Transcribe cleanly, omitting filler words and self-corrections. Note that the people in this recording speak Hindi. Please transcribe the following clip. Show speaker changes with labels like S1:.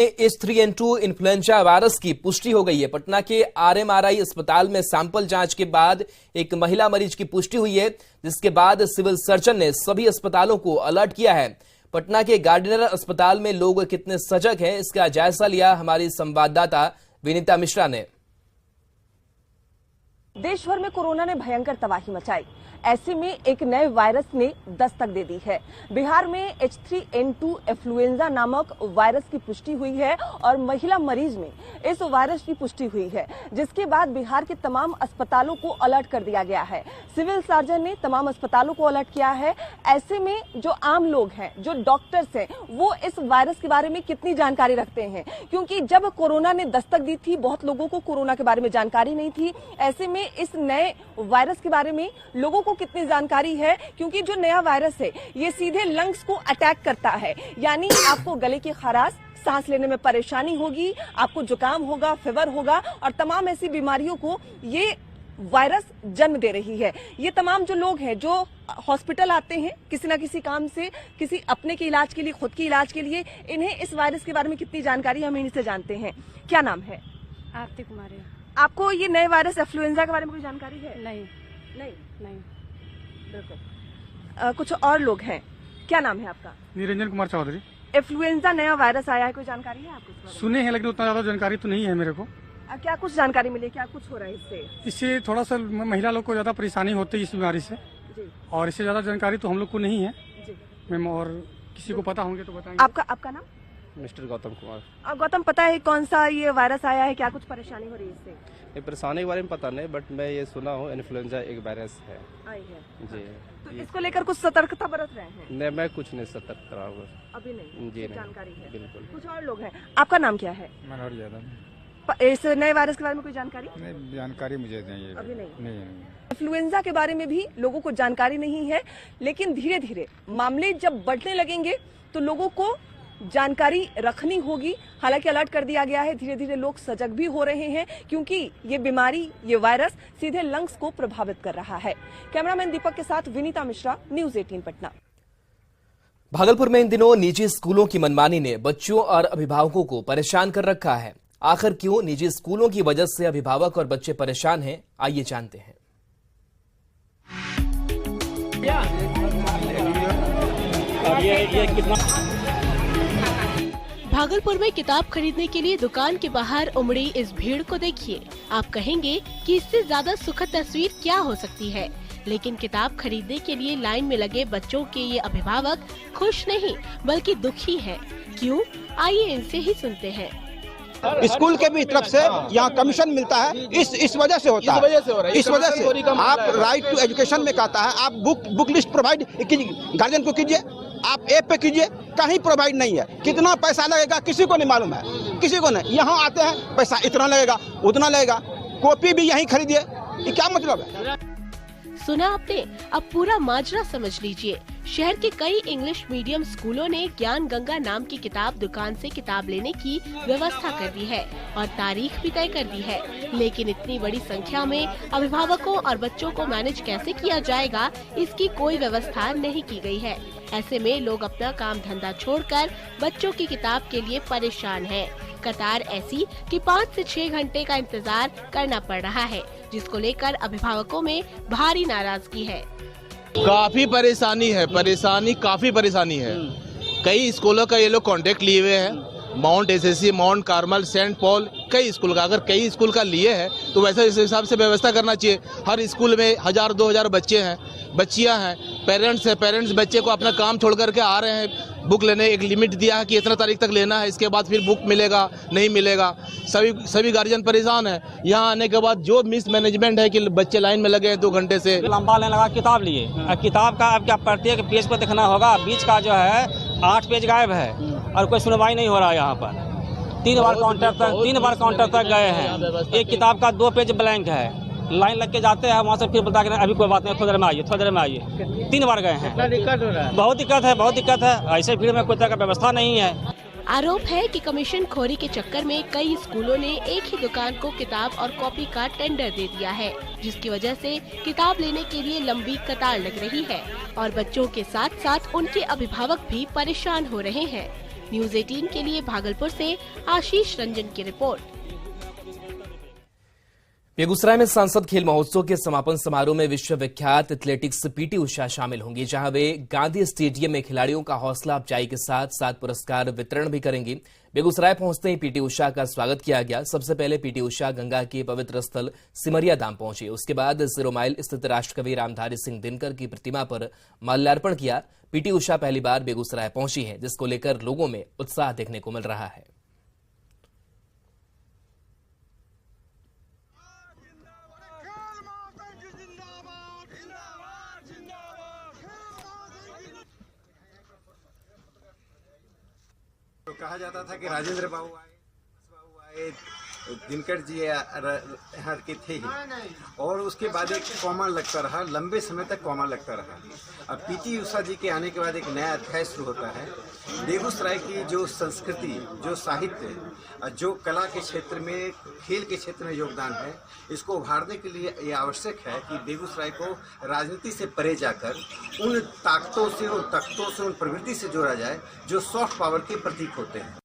S1: H3N2 इन्फ्लुएंजा वायरस की पुष्टि हो गई है। पटना के RMRI अस्पताल में सैंपल जांच के बाद एक महिला मरीज की पुष्टि हुई है, जिसके बाद सिविल सर्जन ने सभी अस्पतालों को अलर्ट किया है। पटना के गार्डिनर अस्पताल में लोग कितने सजग हैं, इसका जायजा लिया हमारी संवाददाता विनीता मिश्रा ने।
S2: देश भर में कोरोना ने भयंकर तबाही मचाई। ऐसे में एक नए वायरस ने दस्तक दे दी है। बिहार में H3N2 इन्फ्लुएंजा नामक वायरस की पुष्टि हुई है और महिला मरीज में इस वायरस की पुष्टि हुई है, जिसके बाद बिहार के तमाम अस्पतालों को अलर्ट कर दिया गया है। सिविल सर्जन ने तमाम अस्पतालों को अलर्ट किया है। ऐसे में जो आम लोग हैं, जो डॉक्टर्स हैं, वो इस वायरस के बारे में कितनी जानकारी रखते हैं, क्योंकि जब कोरोना ने दस्तक दी थी, बहुत लोगों को कोरोना के बारे में जानकारी नहीं थी। ऐसे में इस नए वायरस के बारे में लोगों को कितनी जानकारी है, क्योंकि जो नया वायरस है ये सीधे लंग्स को अटैक करता है, यानी आपको गले की खराश, सांस लेने में परेशानी होगी, आपको जुकाम होगा, फीवर होगा और तमाम ऐसी बीमारियों को ये वायरस जन्म दे रही है। ये तमाम जो लोग हैं जो हॉस्पिटल आते हैं किसी ना किसी काम से, किसी अपने के इलाज के लिए, खुद के इलाज के लिए, इन्हें इस वायरस के बारे में कितनी जानकारी हम इन्हीं से जानते हैं। क्या नाम है?
S3: आरती कुमारी।
S2: आपको ये नए वायरस इन्फ्लुएंजा के बारे में कोई जानकारी है?
S3: नहीं।
S2: बिल्कुल। कुछ और लोग हैं। क्या नाम है आपका?
S4: निरंजन कुमार चौधरी।
S2: इन्फ्लुएंजा नया वायरस आया है, कोई जानकारी है आपको?
S4: सुने हैं लेकिन उतना ज्यादा जानकारी तो नहीं है मेरे को।
S2: क्या कुछ जानकारी मिली? क्या कुछ हो रहा है
S4: इससे थोड़ा सा महिला लोग को ज्यादा परेशानी होती है इस बीमारी से
S2: जी।
S4: और इससे ज्यादा जानकारी तो हम लोग को नहीं है
S2: जी।
S4: मैम, और किसी को पता होंगे तो बताएंगे।
S2: आपका नाम?
S5: मिस्टर गौतम कुमार।
S2: गौतम, पता है कौन सा ये वायरस आया है? क्या कुछ परेशानी हो रही है इससे?
S5: ये परेशानी के बारे में पता नहीं, बट मैं ये सुना हूँ इन्फ्लुएंजा एक वायरस है।
S2: आई है
S5: जी।
S2: तो इसको लेकर कुछ सतर्कता बरत रहे हैं?
S5: नहीं, मैं कुछ नहीं सतर्क करा हूँ
S2: अभी नहीं।
S5: जी, नहीं
S2: जानकारी है
S5: बिल्कुल।
S2: कुछ और लोग हैं। आपका नाम क्या है?
S4: मनोहर यादव।
S2: इस नए वायरस के बारे में कोई जानकारी?
S4: नहीं, जानकारी मुझे नहीं है
S2: अभी नहीं।
S4: इन्फ्लुएंजा
S2: के बारे में भी लोगों को जानकारी नहीं है, लेकिन धीरे धीरे मामले जब बढ़ने लगेंगे तो लोगों को जानकारी रखनी होगी। हालांकि अलर्ट कर दिया गया है, धीरे धीरे लोग सजग भी हो रहे हैं, क्योंकि ये बीमारी, ये वायरस सीधे लंग्स को प्रभावित कर रहा है। कैमरामैन दीपक के साथ विनीता मिश्रा, न्यूज़ 18 पटना।
S1: भागलपुर में इन दिनों निजी स्कूलों की मनमानी ने बच्चों और अभिभावकों को परेशान कर रखा है। आखिर क्यों निजी स्कूलों की वजह से अभिभावक और बच्चे परेशान हैं, आइए जानते हैं।
S6: भागलपुर में किताब खरीदने के लिए दुकान के बाहर उमड़ी इस भीड़ को देखिए। आप कहेंगे कि इससे ज्यादा सुखद तस्वीर क्या हो सकती है, लेकिन किताब खरीदने के लिए लाइन में लगे बच्चों के ये अभिभावक खुश नहीं बल्कि दुखी हैं। क्यों? आइए इनसे ही सुनते हैं।
S7: स्कूल के भी तरफ से यहाँ कमीशन मिलता है, इस वजह से होता है। इस वजह से आप राइट टू एजुकेशन में कहता है, आप बुक लिस्ट प्रोवाइड गार्जियन को कीजिए, आप ऐप पे कीजिए, कहीं प्रोवाइड नहीं है। कितना पैसा लगेगा किसी को नहीं मालूम है, किसी को नहीं। यहाँ आते हैं पैसा इतना लगेगा, उतना लगेगा, कॉपी भी यहीं खरीदिए, ये क्या मतलब है?
S6: सुना आपने, अब पूरा माजरा समझ लीजिए। शहर के कई इंग्लिश मीडियम स्कूलों ने ज्ञान गंगा नाम की किताब दुकान से किताब लेने की व्यवस्था कर दी है और तारीख भी तय कर दी है, लेकिन इतनी बड़ी संख्या में अभिभावकों और बच्चों को मैनेज कैसे किया जाएगा, इसकी कोई व्यवस्था नहीं की गई है। ऐसे में लोग अपना काम धंधा छोड़कर बच्चों की किताब के लिए परेशान हैं। कतार ऐसी कि 5 से 6 घंटे का इंतजार करना पड़ रहा है, जिसको लेकर अभिभावकों में भारी नाराजगी है।
S8: काफी काफी परेशानी है। कई स्कूलों का ये लोग कॉन्टेक्ट लिए हुए हैं, Mount SSC, Mount Carmel, saint Paul, कई स्कूल का। अगर कई स्कूल का लिए है तो वैसे इस हिसाब से व्यवस्था करना चाहिए। हर स्कूल में 1000-2000 बच्चे हैं, बच्चियां हैं, पेरेंट्स बच्चे को अपना काम छोड़ करके आ रहे हैं बुक लेने। एक लिमिट दिया है कि इतना तारीख तक लेना है, इसके बाद फिर बुक मिलेगा नहीं मिलेगा। सभी गार्जियन परेशान है। यहाँ आने के बाद जो मिस मैनेजमेंट है कि बच्चे लाइन में लगे हैं 2 घंटे से।
S9: लंबा लाइन लगा किताब लिए, किताब का अब क्या प्रत्येक पेज को देखना होगा, बीच का जो है 8 पेज गायब है और कोई सुनवाई नहीं हो रहा है। यहाँ पर 3 बार काउंटर तक गए हैं। एक किताब का 2 पेज ब्लैंक है, लाइन लग के जाते हैं, वहाँ से फिर बता के अभी कोई बात नहीं, थोड़ी देर में आइए। 3 बार गए हैं। बहुत दिक्कत है। ऐसे भीड़ में कोई तरह का व्यवस्था नहीं है।
S6: आरोप है कि कमीशन खोरी के चक्कर में कई स्कूलों ने एक ही दुकान को किताब और कॉपी का टेंडर दे दिया है, जिसकी वजह से किताब लेने के लिए लंबी कतार लग रही है और बच्चों के साथ साथ उनके अभिभावक भी परेशान हो रहे हैं। न्यूज 18 के लिए भागलपुर से आशीष रंजन की रिपोर्ट।
S1: बेगूसराय में सांसद खेल महोत्सव के समापन समारोह में विश्वविख्यात एथलेटिक्स पीटी उषा शामिल होंगी, जहां वे गांधी स्टेडियम में खिलाड़ियों का हौसला अफजाई के साथ साथ पुरस्कार वितरण भी करेंगी। बेगूसराय पहुंचते ही पीटी उषा का स्वागत किया गया। सबसे पहले पीटी उषा गंगा के पवित्र स्थल सिमरिया धाम पहुंचे। उसके बाद 0 माइल स्थित राष्ट्रकवि रामधारी सिंह दिनकर की प्रतिमा पर माल्यार्पण किया। पीटी उषा पहली बार बेगूसराय पहुंची है, जिसको लेकर लोगों में उत्साह देखने को मिल रहा है।
S3: तो कहा जाता था कि राजेंद्र बाबू आए, दिनकर जी यहाँ के थे ही, और उसके बाद एक कॉमा लगता रहा, लंबे समय तक कॉमा लगता रहा। अब पीटी उषा जी के आने के बाद एक नया अध्याय शुरू होता है। बेगूसराय की जो संस्कृति, जो साहित्य, जो कला के क्षेत्र में, खेल के क्षेत्र में योगदान है, इसको उभारने के लिए ये आवश्यक है कि बेगूसराय को राजनीति से परे जाकर उन ताकतों से, उन तख्तों से, उन प्रवृत्ति से जोड़ा जाए जो सॉफ्ट पावर के प्रतीक होते हैं।